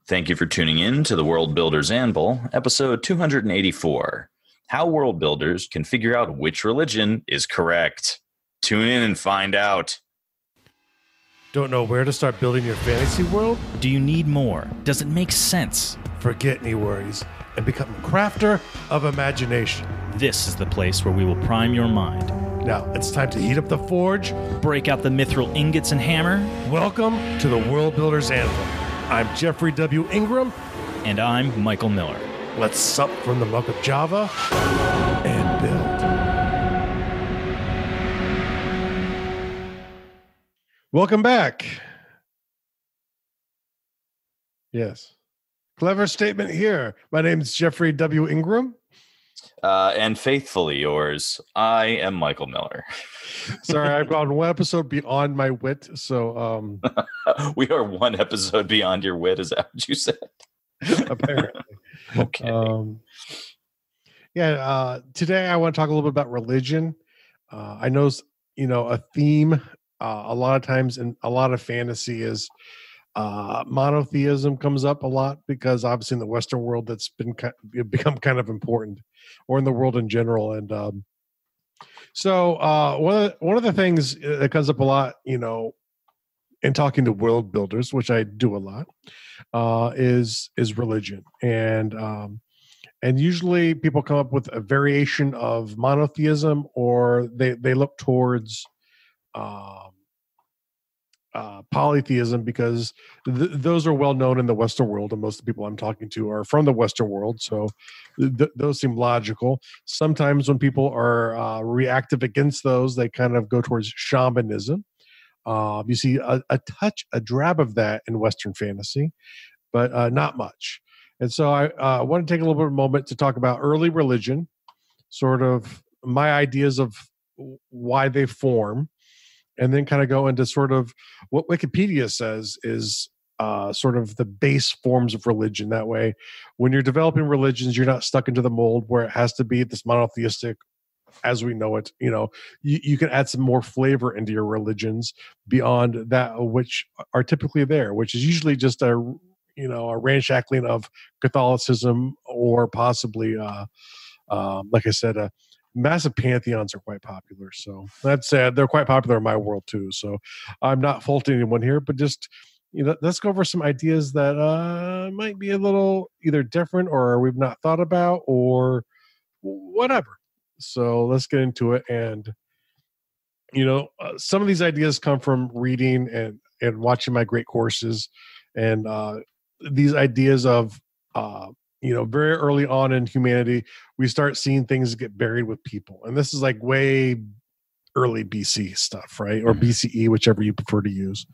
Thank you for tuning in to the World Builders Anvil, episode 284. How world builders can figure out which religion is correct. Tune in and find out. Don't know where to start building your fantasy world? Do you need more? Does it make sense? Forget any worries and become a crafter of imagination. This is the place where we will prime your mind. Now, it's time to heat up the forge. Break out the mithril ingots and hammer. Welcome to the World Builders Anvil. I'm Jeffrey W. Ingram. And I'm Michael Miller. Let's sup from the muck of Java and build. Welcome back. Yes. Clever statement here. My name is Jeffrey W. Ingram. And faithfully yours, I am Michael Miller. Sorry, I've gone one episode beyond my wit, so we are one episode beyond your wit, is that what you said? Apparently. Okay. Today I want to talk a little bit about religion. I know, a theme a lot of times in a lot of fantasy is monotheism comes up a lot because obviously in the Western world that's become kind of important, or in the world in general. And so one of the things that comes up a lot, in talking to world builders, which I do a lot, is religion. And usually people come up with a variation of monotheism, or they look towards polytheism, because those are well known in the Western world, and most of the people I'm talking to are from the Western world, so those seem logical. Sometimes when people are reactive against those, they kind of go towards shamanism. You see a drab of that in Western fantasy, but not much. And so I want to take a little bit of a moment to talk about early religion, sort of my ideas of why they form, and then kind of go into sort of what Wikipedia says is sort of the base forms of religion. That way, when you're developing religions, you're not stuck into the mold where it has to be this monotheistic as we know it. You can add some more flavor into your religions beyond that which are typically there, which is usually just a ramshackling of Catholicism, or possibly, like I said, massive pantheons are quite popular. So that said, they're quite popular in my world too. So I'm not faulting anyone here, but just, let's go over some ideas that might be a little either different, or we've not thought about, or whatever. So let's get into it. And, some of these ideas come from reading and watching my great courses. And these ideas of, very early on in humanity, we start seeing things get buried with people. And this is like way early BC stuff, right? Or BCE, whichever you prefer to use.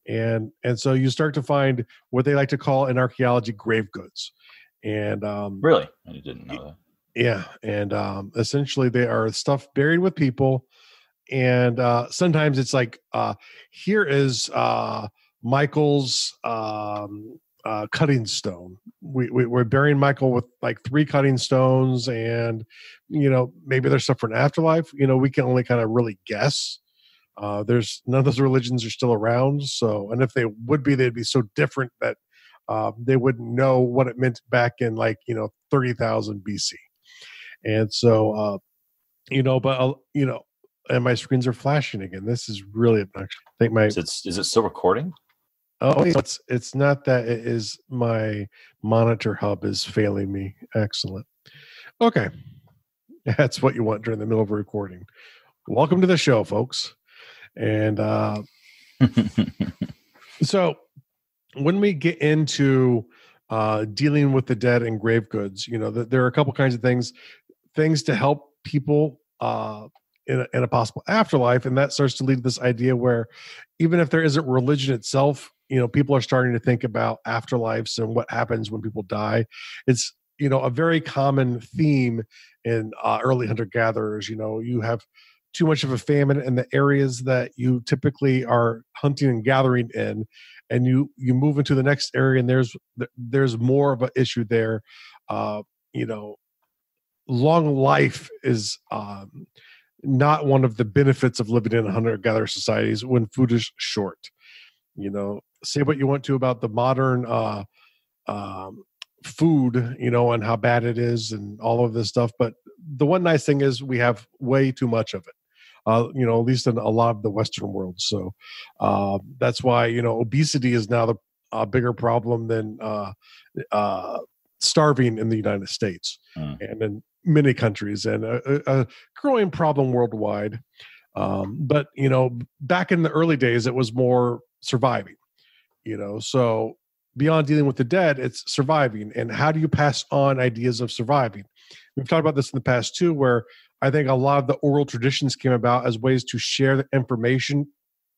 And so you start to find what they like to call in archaeology grave goods. And really? I didn't know that. Yeah. And essentially they are stuff buried with people. And sometimes it's like, here is Michael's cutting stone. We're burying Michael with like 3 cutting stones, and maybe there's stuff for an afterlife. We can only kind of really guess. There's none of those religions are still around, so, and if they would be, they'd be so different that they wouldn't know what it meant back in 30,000 BC. And so and my screens are flashing again. This is really obnoxious. I think is it still recording? Oh, it's not that. It is my monitor hub is failing me. Excellent. Okay. That's what you want during the middle of a recording. Welcome to the show, folks. And so when we get into dealing with the dead and grave goods, there are a couple kinds of things to help people in a possible afterlife. And that starts to lead to this idea where even if there isn't religion itself, people are starting to think about afterlives and what happens when people die. It's, a very common theme in early hunter-gatherers. You have too much of a famine in the areas that you typically are hunting and gathering in, and you move into the next area and there's more of an issue there. Long life is not one of the benefits of living in hunter-gatherer societies when food is short. Say what you want to about the modern food, and how bad it is and all of this stuff. But the one nice thing is we have way too much of it. At least in a lot of the Western world. So that's why, obesity is now a bigger problem than starving in the United States and in many countries, and a growing problem worldwide. But, back in the early days, it was more surviving, so beyond dealing with the dead, it's surviving. And how do you pass on ideas of surviving? We've talked about this in the past too, where I think a lot of the oral traditions came about as ways to share the information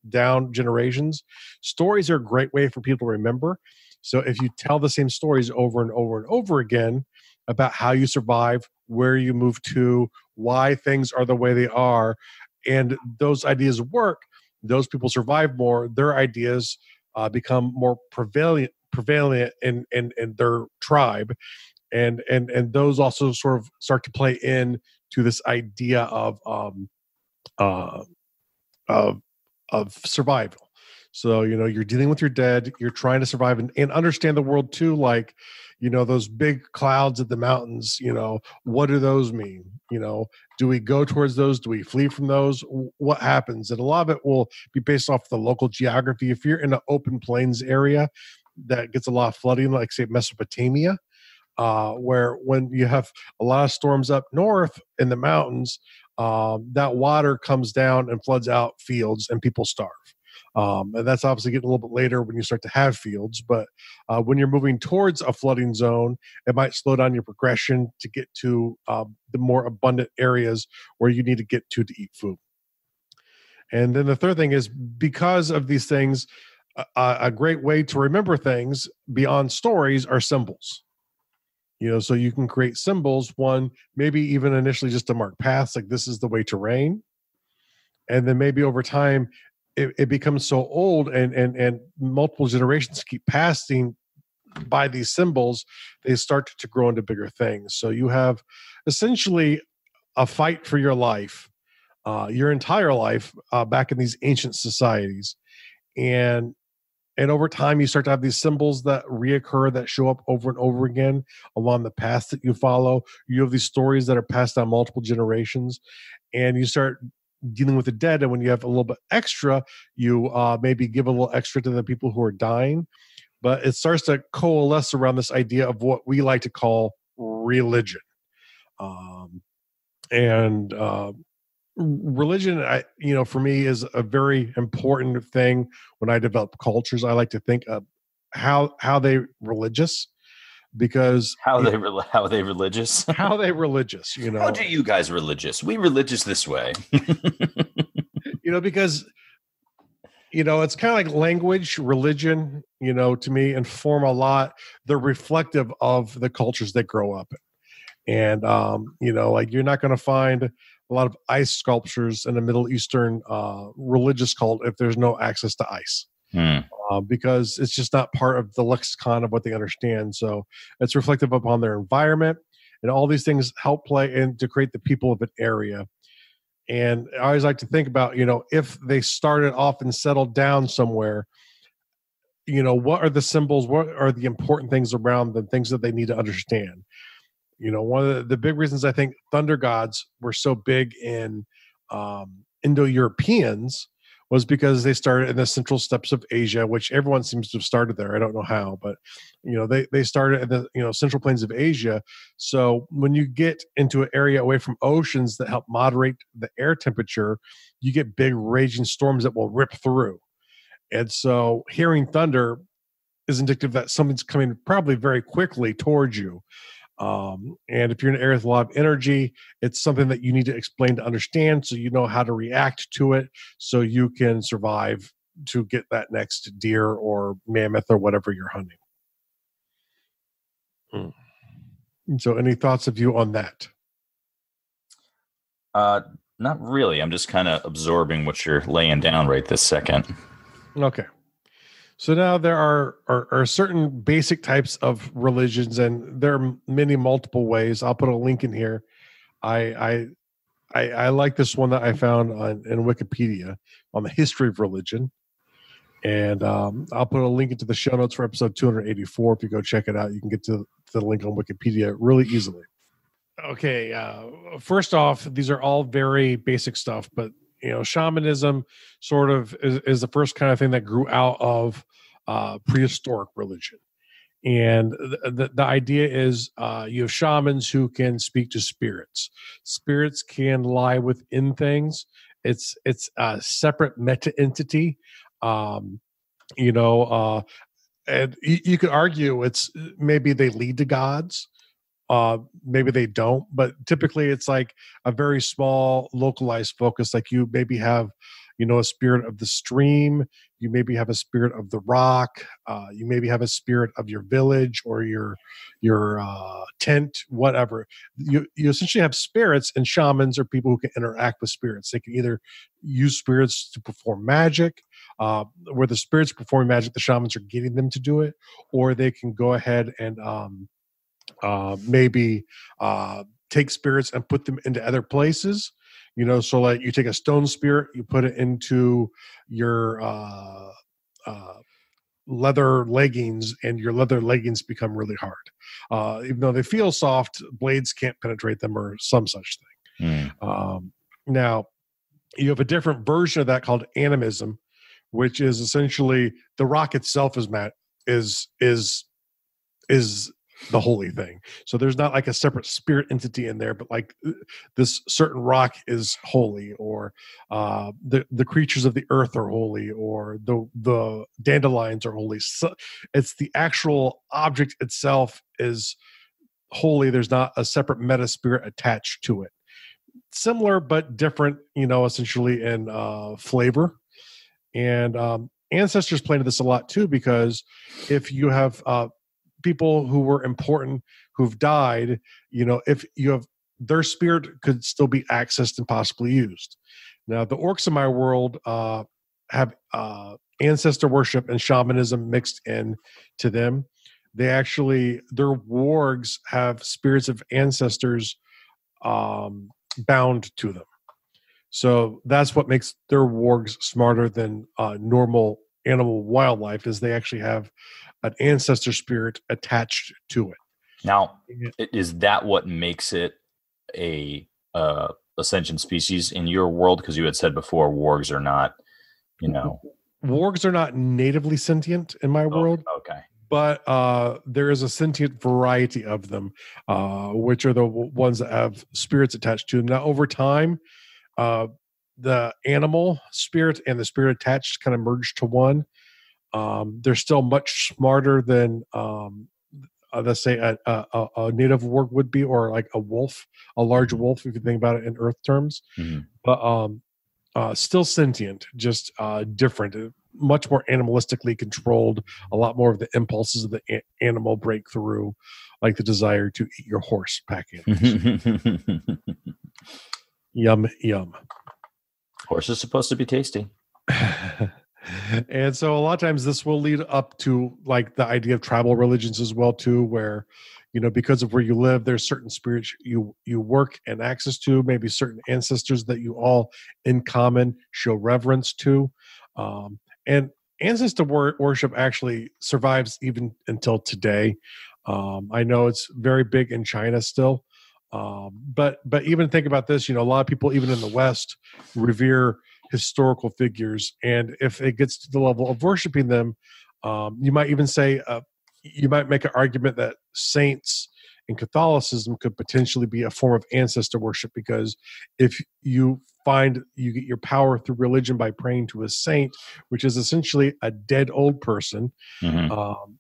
down generations. Stories are a great way for people to remember. So if you tell the same stories over and over and over again about how you survive, where you move to, why things are the way they are, and those ideas work, those people survive more, their ideas become more prevalent in their tribe. And those also sort of start to play in to this idea of survival. So you're dealing with your dead, you're trying to survive and understand the world too. Like those big clouds at the mountains. What do those mean? Do we go towards those? Do we flee from those? What happens? And a lot of it will be based off the local geography. If you're in an open plains area that gets a lot of flooding, like say Mesopotamia. Where when you have a lot of storms up north in the mountains, that water comes down and floods out fields and people starve. And that's obviously getting a little bit later when you start to have fields. But when you're moving towards a flooding zone, it might slow down your progression to get to the more abundant areas where you need to get to eat food. And then the third thing is, because of these things, a great way to remember things beyond stories are symbols. So you can create symbols, one, maybe even initially just to mark paths, like this is the way to rain. And then maybe over time, it becomes so old and multiple generations keep passing by these symbols, they start to grow into bigger things. So you have essentially a fight for your life, your entire life back in these ancient societies. And over time, you start to have these symbols that reoccur, that show up over and over again along the paths that you follow. You have these stories that are passed down multiple generations, and you start dealing with the dead. And when you have a little bit extra, you maybe give a little extra to the people who are dying. But it starts to coalesce around this idea of what we like to call religion. Religion, for me, is a very important thing when I develop cultures. I like to think of how they religious, because how they religious. How they religious. How do you guys religious? We religious this way. Because it's kind of like language, religion. To me, inform a lot. They're reflective of the cultures they grow up in, and like you're not going to find a lot of ice sculptures in a Middle Eastern religious cult if there's no access to ice, because it's just not part of the lexicon of what they understand. So it's reflective upon their environment, and all these things help play in to create the people of an area. And I always like to think about, if they started off and settled down somewhere, what are the symbols? What are the important things around them, things that they need to understand? One of the big reasons I think thunder gods were so big in Indo-Europeans was because they started in the central steppes of Asia, which everyone seems to have started there. I don't know how, but they started in the central plains of Asia. So when you get into an area away from oceans that help moderate the air temperature, you get big raging storms that will rip through. And so hearing thunder is indicative that something's coming probably very quickly towards you. And if you're in an area with a lot of energy, it's something that you need to explain to understand, so you know how to react to it, so you can survive to get that next deer or mammoth or whatever you're hunting. So any thoughts of you on that? Not really. I'm just kind of absorbing what you're laying down right this second. Okay. So now there are certain basic types of religions, and there are many multiple ways. I'll put a link in here. I like this one that I found in Wikipedia on the history of religion. And I'll put a link into the show notes for episode 284. If you go check it out, you can get to the link on Wikipedia really easily. Okay, first off, these are all very basic stuff, but shamanism sort of is the first kind of thing that grew out of prehistoric religion. And the idea is you have shamans who can speak to spirits. Spirits can lie within things. It's a separate meta entity. And you could argue it's maybe they lead to gods. Maybe they don't, but typically it's like a very small localized focus. Like you maybe have, a spirit of the stream. You maybe have a spirit of the rock. You maybe have a spirit of your village or your tent, whatever. You essentially have spirits, and shamans are people who can interact with spirits. They can either use spirits to perform magic, where the spirits performing magic, the shamans are getting them to do it, or they can go ahead and maybe take spirits and put them into other places. So like you take a stone spirit, you put it into your leather leggings, and your leather leggings become really hard. Even though they feel soft, blades can't penetrate them, or some such thing. Now, you have a different version of that called animism, which is essentially the rock itself is the holy thing. So there's not like a separate spirit entity in there, but like this certain rock is holy, or the creatures of the earth are holy, or the dandelions are holy. So it's the actual object itself is holy. There's not a separate meta spirit attached to it. Similar but different, essentially in flavor. And ancestors play into this a lot too, because if you have people who were important who've died, if you have their spirit could still be accessed and possibly used. Now, the orcs in my world have ancestor worship and shamanism mixed in to them. Their wargs have spirits of ancestors bound to them. So that's what makes their wargs smarter than normal animal wildlife, is they actually have an ancestor spirit attached to it. Now, is that what makes it a ascension species in your world? Because you had said before wargs are not, Wargs are not natively sentient in my world. Okay. But there is a sentient variety of them, which are the ones that have spirits attached to them. Now, over time, the animal spirit and the spirit attached kind of merge to one. They're still much smarter than, let's say, a native warg would be, or like a wolf, a large wolf, if you think about it in Earth terms. Mm-hmm. But still sentient, just different, much more animalistically controlled. A lot more of the impulses of the animal break through, like the desire to eat your horse pack animals. Yum, yum. Horse is supposed to be tasty. And so a lot of times this will lead up to like the idea of tribal religions as well too, where, because of where you live, there's certain spirits you work and access to, maybe certain ancestors that you all in common show reverence to. And ancestor worship actually survives even until today. I know it's very big in China still. But even think about this, a lot of people, even in the West, revere historical figures. And if it gets to the level of worshiping them, you might even say, you might make an argument that saints in Catholicism could potentially be a form of ancestor worship, because if you find you get your power through religion by praying to a saint, which is essentially a dead old person, mm-hmm.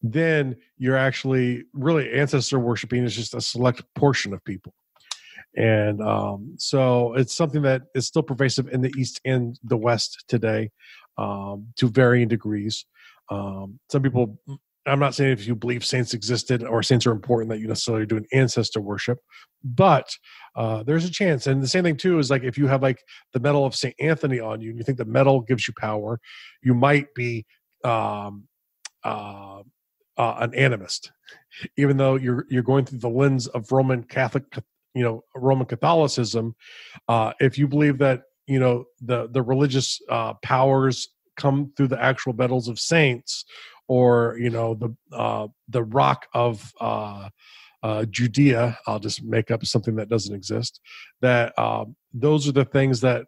Then you're actually really ancestor worshiping is just a select portion of people. And so it's something that is still pervasive in the East and the West today, to varying degrees. Some people, I'm not saying if you believe saints existed or saints are important that you necessarily do an ancestor worship, but there's a chance. And the same thing too is like if you have like the medal of St. Anthony on you and you think the medal gives you power, you might be an animist, even though you're going through the lens of Roman Catholicism. If you believe that the religious powers come through the actual battles of saints, or the rock of Judea. I'll just make up something that doesn't exist. That those are the things that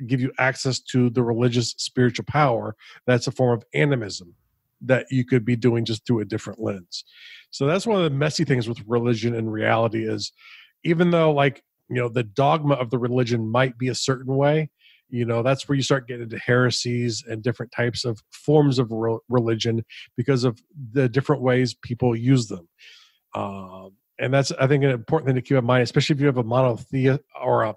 give you access to the religious spiritual power. That's a form of animism that you could be doing just through a different lens. So that's one of the messy things with religion and reality is, even though the dogma of the religion might be a certain way, that's where you start getting into heresies and different types of forms of religion because of the different ways people use them. And that's, I think, an important thing to keep in mind, especially if you have a monotheist or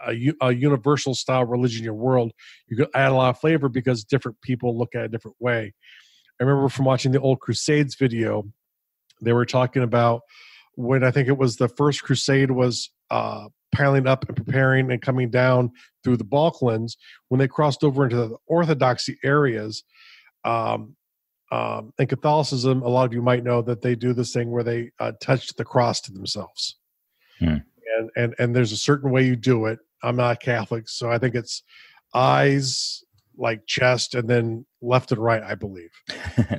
a universal style religion in your world. You could add a lot of flavor because different people look at it a different way. I remember from watching the old Crusades video, they were talking about when I think it was the first crusade was piling up and preparing and coming down through the Balkans, when they crossed over into the Orthodoxy areas. In Catholicism, a lot of you might know that they do this thing where they touch the cross to themselves. And there's a certain way you do it. I'm not Catholic, so I think it's eyes, like chest, and then left and right, I believe.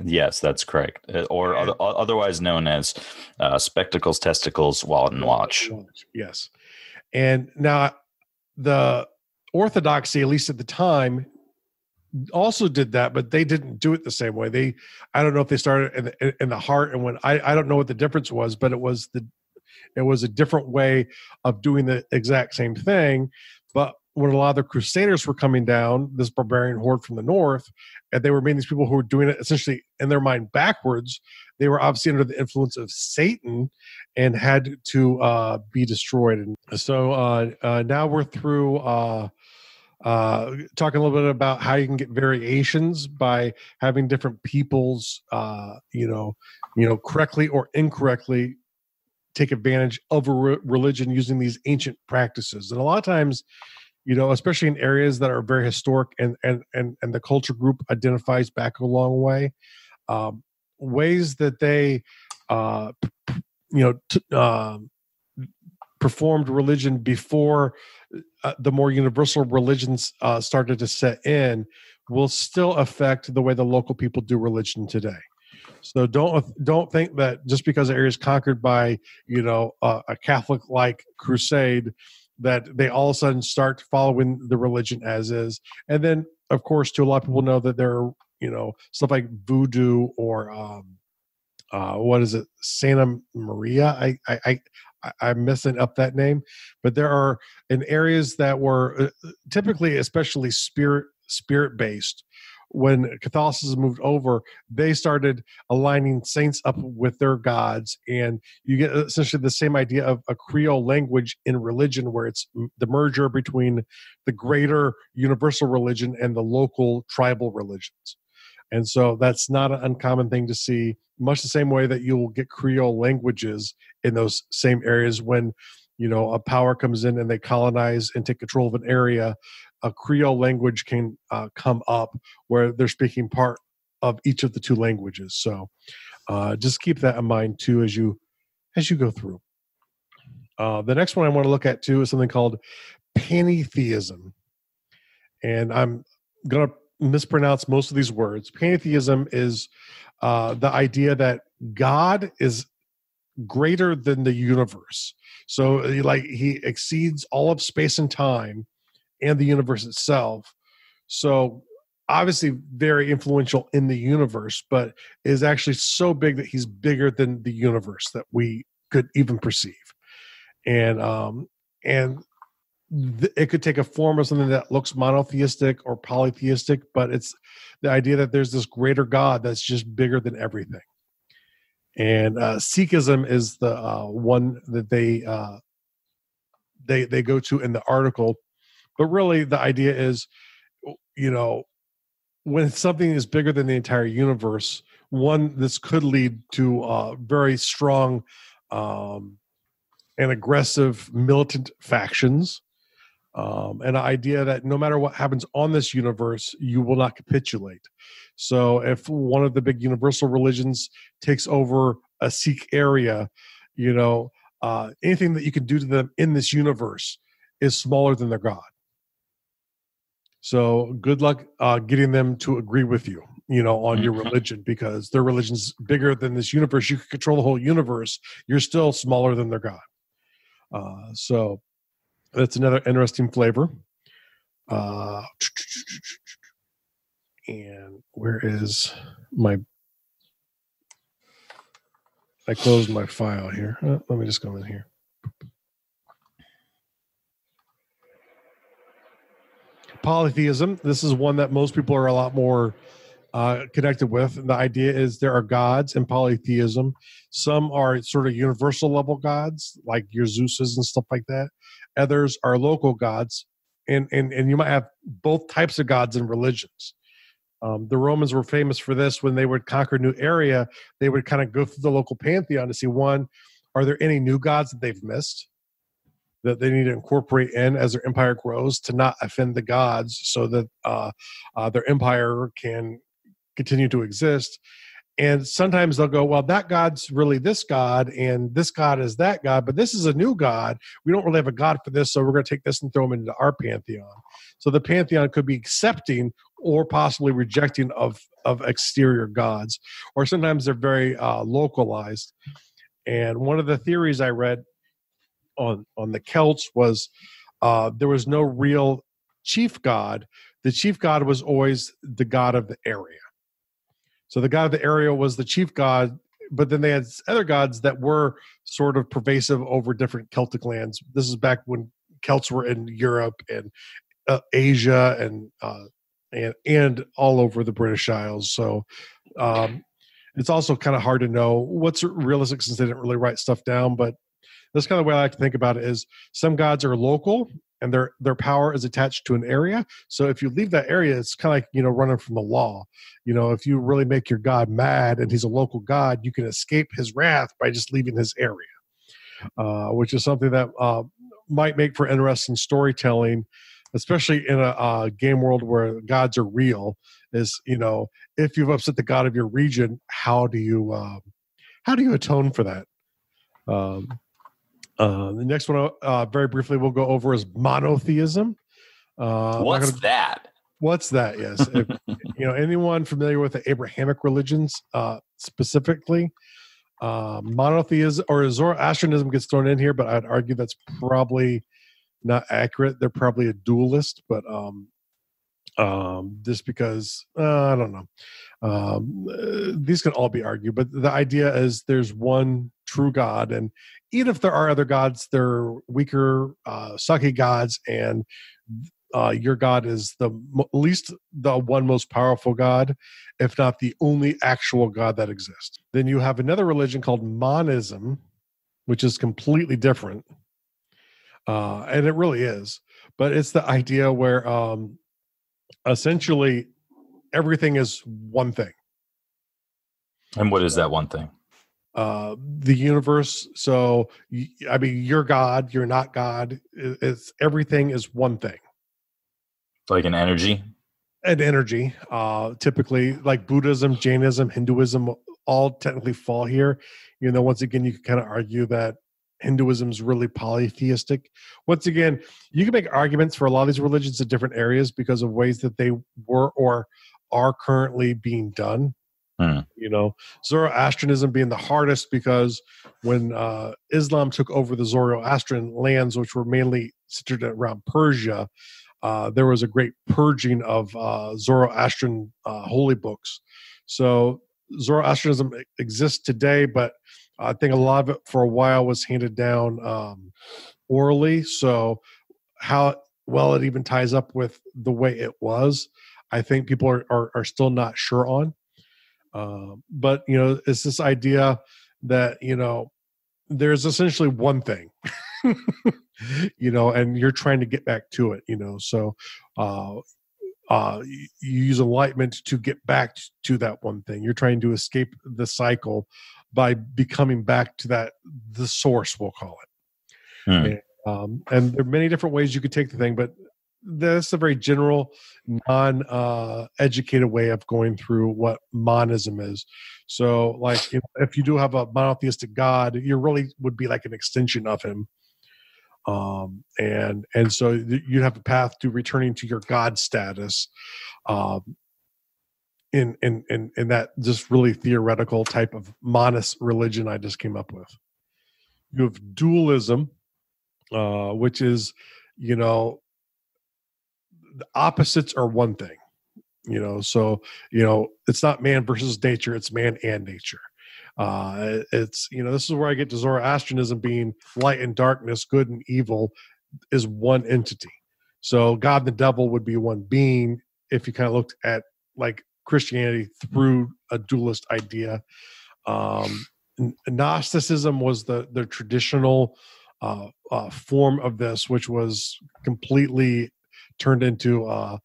Yes, that's correct. Or otherwise known as spectacles, testicles, wallet, and watch. Yes. And now the Orthodoxy, at least at the time, also did that, but they didn't do it the same way. I don't know if they started in the heart and when I don't know what the difference was, but it was a different way of doing the exact same thing. But when a lot of the Crusaders were coming down, this barbarian horde from the north, and they were meeting these people who were doing it essentially in their mind backwards, they were obviously under the influence of Satan and had to be destroyed. And so now we're through talking a little bit about how you can get variations by having different peoples, correctly or incorrectly take advantage of a religion using these ancient practices. And a lot of times, especially in areas that are very historic and the culture group identifies back a long way, ways that they, performed religion before the more universal religions started to set in will still affect the way the local people do religion today. So don't think that just because the area is conquered by a Catholic-like crusade that they all of a sudden start following the religion as is. And then, of course, to a lot of people know that there are stuff like voodoo or what is it, Santa Maria? I'm messing up that name, but there are in areas that were typically, especially spirit-based. When Catholicism moved over, they started aligning saints up with their gods, and you get essentially the same idea of a Creole language in religion, where it's the merger between the greater universal religion and the local tribal religions. And so that's not an uncommon thing to see, much the same way that you will get Creole languages in those same areas when, a power comes in and they colonize and take control of an area. A Creole language can come up where they're speaking part of each of the two languages. So just keep that in mind too as you go through. The next one I want to look at too is something called Pantheism. And I'm going to mispronounce most of these words. Pantheism is the idea that God is greater than the universe. So he exceeds all of space and time and the universe itself. So obviously very influential in the universe, but is actually so big that he's bigger than the universe that we could even perceive. And it could take a form of something that looks monotheistic or polytheistic, but it's the idea that there's this greater God that's just bigger than everything. And Sikhism is the one that they go to in the article. But really the idea is, when something is bigger than the entire universe, this could lead to very strong and aggressive militant factions. And the idea that no matter what happens on this universe, you will not capitulate. So if one of the big universal religions takes over a Sikh area, anything that you can do to them in this universe is smaller than their God. So good luck getting them to agree with you, on your religion, because their religion's bigger than this universe. You can control the whole universe. You're still smaller than their God. So that's another interesting flavor. And where is I closed my file here. Let me just go in here. Polytheism. This is one that most people are a lot more connected with. And the idea is there are gods in polytheism. Some are sort of universal level gods, like your Zeuses and stuff like that. Others are local gods. And you might have both types of gods in religions. The Romans were famous for this. When they would conquer a new area, they would kind of go through the local pantheon to see, one, are there any new gods that they've missed that they need to incorporate in as their empire grows to not offend the gods, so that their empire can continue to exist. And sometimes they'll go, well, that god's really this god, and this god is that god, but this is a new god. We don't really have a god for this, so we're going to take this and throw them into our pantheon. So the pantheon could be accepting or possibly rejecting of exterior gods, or sometimes they're very localized. And one of the theories I read on the Celts was there was no real chief god. The chief god was always the god of the area. So the god of the area was the chief god, but then they had other gods that were sort of pervasive over different Celtic lands. This is back when Celts were in Europe and Asia and all over the British Isles. So it's also kind of hard to know what's realistic since they didn't really write stuff down. But that's kind of the way I like to think about it, is some gods are local and their power is attached to an area. So if you leave that area, it's kind of like, running from the law. If you really make your god mad and he's a local god, you can escape his wrath by just leaving his area, which is something that might make for interesting storytelling, especially in a game world where gods are real. Is, if you've upset the god of your region, how do you atone for that? The next one, very briefly, we'll go over is monotheism. What's that? What's that? Yes. If, anyone familiar with the Abrahamic religions, specifically, monotheism or Zoroastrianism gets thrown in here, but I'd argue that's probably not accurate. They're probably a dualist, but just because I don't know. These can all be argued, but the idea is there's one true God, and even if there are other gods, they're weaker, sucky gods, and your God is at least the one most powerful God, if not the only actual God that exists. Then you have another religion called Monism, which is completely different, and it really is. But it's the idea where essentially everything is one thing. And what is that one thing? The universe. So, you're God, you're not God. It's everything is one thing. Like an energy? An energy. Typically, like Buddhism, Jainism, Hinduism, all technically fall here. Once again, you can kind of argue that Hinduism is really polytheistic. Once again, you can make arguments for a lot of these religions in different areas because of ways that they were or are currently being done. Zoroastrianism being the hardest because when Islam took over the Zoroastrian lands, which were mainly centered around Persia, there was a great purging of Zoroastrian holy books. So Zoroastrianism exists today, but I think a lot of it for a while was handed down orally. So how well it even ties up with the way it was, I think people are still not sure on. But it's this idea that there's essentially one thing, and you're trying to get back to it. So you use enlightenment to get back to that one thing. You're trying to escape the cycle by becoming back to the source, we'll call it. And there are many different ways you could take the thing, but that's a very general, non-educated way of going through what monism is. So, like, if you do have a monotheistic God, you really would be like an extension of him. And so you have a path to returning to your God status, in that just really theoretical type of monist religion I just came up with. You have dualism, which is, the opposites are one thing, so, it's not man versus nature, it's man and nature. It's, this is where I get to Zoroastrianism being light and darkness, good and evil is one entity. So God and the devil would be one being if you kind of looked at like Christianity through a dualist idea. Gnosticism was the traditional form of this, which was completely turned into a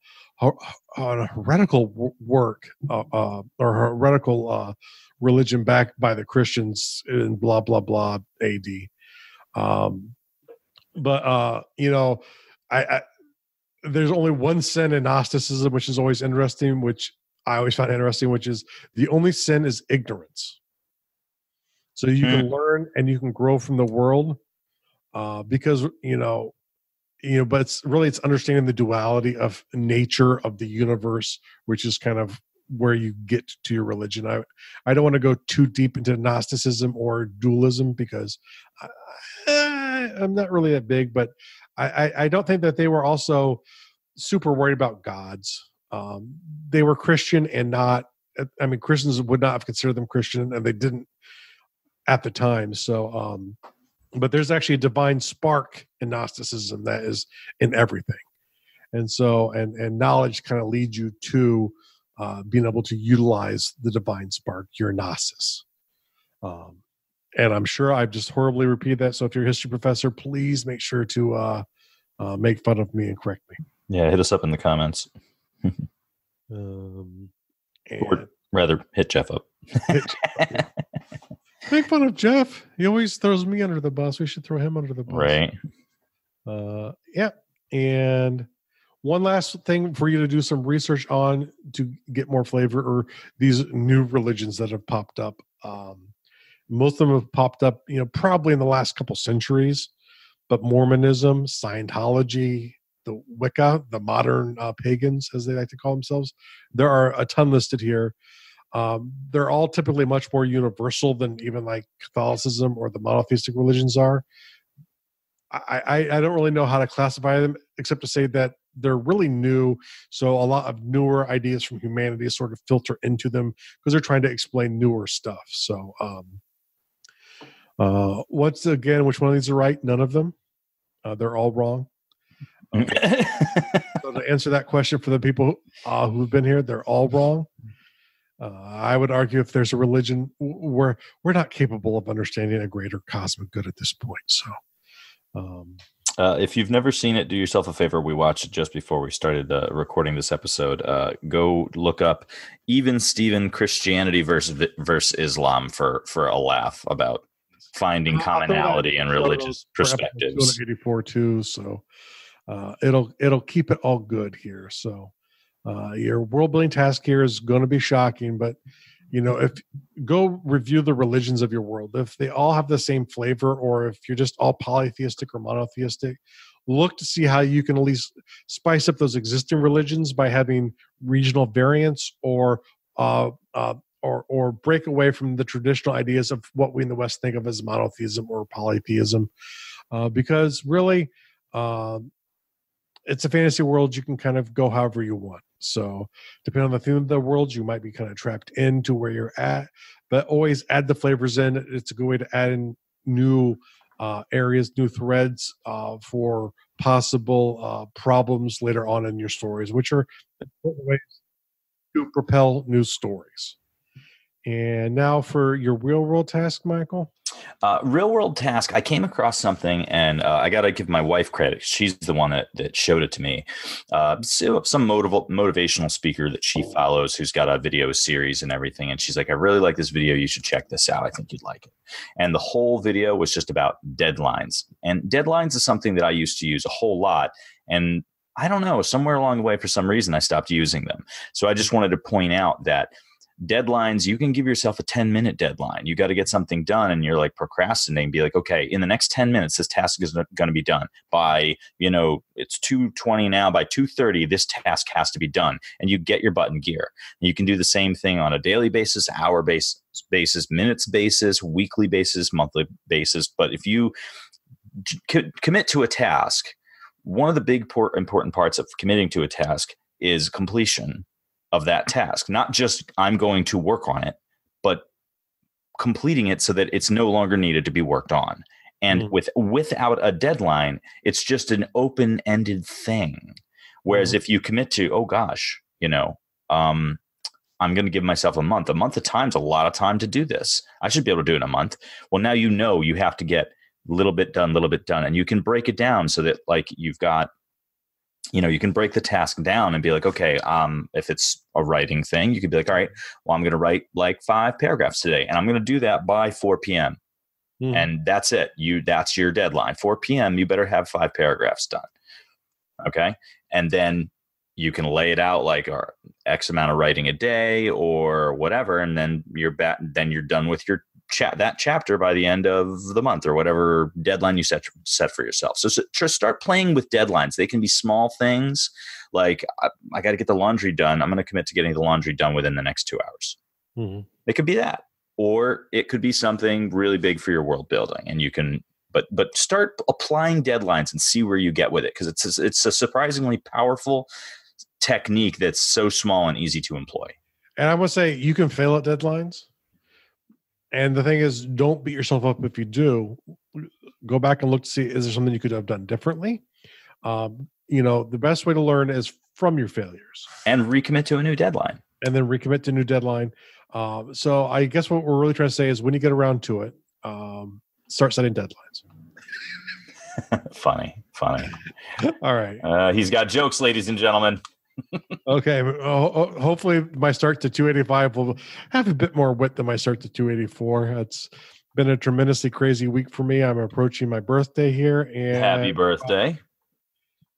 heretical work or heretical religion backed by the Christians in blah blah blah AD. I there's only one sin in Gnosticism, which is always interesting, which I always found interesting, which is the only sin is ignorance. So you can learn and you can grow from the world, because but it's understanding the duality of nature of the universe, which is kind of where you get to your religion. I don't want to go too deep into Gnosticism or dualism because I'm not really that big, but I don't think that they were also super worried about gods. They were Christian and not, Christians would not have considered them Christian, and they didn't at the time. So, but there's actually a divine spark in Gnosticism that is in everything. And so, and knowledge kind of leads you to being able to utilize the divine spark, your gnosis. And I'm sure I've just horribly repeated that. So if you're a history professor, please make sure to make fun of me and correct me. Yeah, hit us up in the comments. Or rather, hit Jeff up. Make fun of Jeff. He always throws me under the bus. We should throw him under the bus. Right. Yeah. And one last thing for you to do some research on to get more flavor are these new religions that have popped up. Most of them have popped up, probably in the last couple centuries, but Mormonism, Scientology, the Wicca, the modern pagans, as they like to call themselves, there are a ton listed here. They're all typically much more universal than even like Catholicism or the monotheistic religions are. I don't really know how to classify them except to say that they're really new. So a lot of newer ideas from humanity sort of filter into them because they're trying to explain newer stuff. So once again, which one of these are right? None of them. They're all wrong. So to answer that question for the people who've been here, they're all wrong. I would argue if there's a religion, we're not capable of understanding a greater cosmic good at this point. So if you've never seen it, do yourself a favor. We watched it just before we started recording this episode. Go look up Even Steven Christianity versus Islam for a laugh about finding commonality in religious perspectives. 284 too. So it'll keep it all good here. So your world building task here is going to be shocking, but if go review the religions of your world, if they all have the same flavor, or if you're just all polytheistic or monotheistic, look to see how you can at least spice up those existing religions by having regional variants or break away from the traditional ideas of what we in the West think of as monotheism or polytheism, because really it's a fantasy world. You can kind of go however you want. So depending on the theme of the world, you might be kind of trapped into where you're at, but always add the flavors in. It's a good way to add in new areas, new threads for possible problems later on in your stories, which are important ways to propel new stories. And now for your real world task, Michael. Real world task. I came across something, and I got to give my wife credit. She's the one that showed it to me. Some motivational speaker that she follows, who's got a video series and everything. And she's like, I really like this video. You should check this out. I think you'd like it. And the whole video was just about deadlines. And deadlines is something that I used to use a whole lot. And I don't know, somewhere along the way, for some reason, I stopped using them. So I just wanted to point out that deadlines, you can give yourself a 10-minute deadline. You got to get something done, and you're like procrastinating, be like, okay, in the next 10 minutes, this task is going to be done by, it's 2:20 now, by 2:30, this task has to be done. And you get your butt in gear. And you can do the same thing on a daily basis, hour basis, minutes basis, weekly basis, monthly basis. But if you commit to a task, one of the big important parts of committing to a task is completion of that task. Not just I'm going to work on it, but completing it so that it's no longer needed to be worked on. And without a deadline, it's just an open-ended thing. Whereas if you commit to, oh gosh, I'm going to give myself a month. A month of time is a lot of time to do this. I should be able to do it in a month. Well, now you have to get little bit done, and you can break it down so that like you've got, you can break the task down and be like, okay, if it's a writing thing, you could be like, all right, well, I'm going to write like 5 paragraphs today, and I'm going to do that by 4 p.m. And that's it. That's your deadline. 4 p.m. You better have 5 paragraphs done. Okay. And then you can lay it out like X amount of writing a day or whatever. And then you're done with your that chapter by the end of the month or whatever deadline you set for yourself. So just start playing with deadlines. They can be small things like I got to get the laundry done. I'm going to commit to getting the laundry done within the next 2 hours. It could be that, or it could be something really big for your world building, and you can, but start applying deadlines and see where you get with it. Cause it's a surprisingly powerful technique that's so small and easy to employ. And I would say you can fail at deadlines. And the thing is, don't beat yourself up if you do. Go back and look to see, is there something you could have done differently? The best way to learn is from your failures. And recommit to a new deadline. And then recommit to a new deadline. So I guess what we're really trying to say is when you get around to it, start setting deadlines. Funny. All right. He's got jokes, ladies and gentlemen. Okay. Hopefully my start to 285 will have a bit more wit than my start to 284. It's been a tremendously crazy week for me. I'm approaching my birthday here. And happy birthday.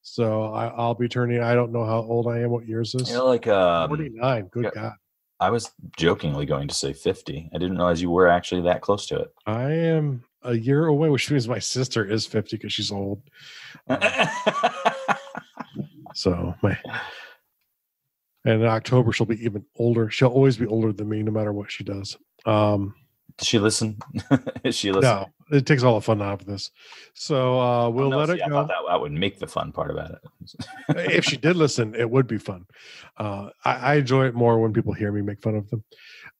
So I'll be turning, I don't know how old I am. What year is this? You're like 49. Good God. I was jokingly going to say 50. I didn't realize you were actually that close to it. I am a year away, which means my sister is 50 because she's old. And in October, she'll be even older. She'll always be older than me, no matter what she does. Does she listen? Is she listening? No, it takes all the fun out of this. So we'll let it go. I thought that would make the fun part about it. If she did listen, it would be fun. I enjoy it more when people hear me make fun of them.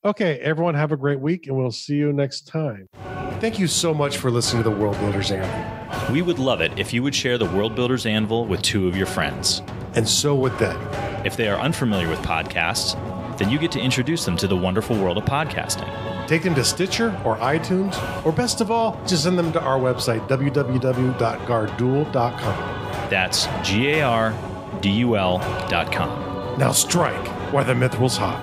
Okay, everyone have a great week, and we'll see you next time. Thank you so much for listening to the World Builders Anvil. We would love it if you would share the World Builders Anvil with 2 of your friends. And so would they. If they are unfamiliar with podcasts, then you get to introduce them to the wonderful world of podcasting. Take them to Stitcher or iTunes, or best of all, just send them to our website, www.garduel.com. That's GARDUL.com. Now strike while the myth rules hot.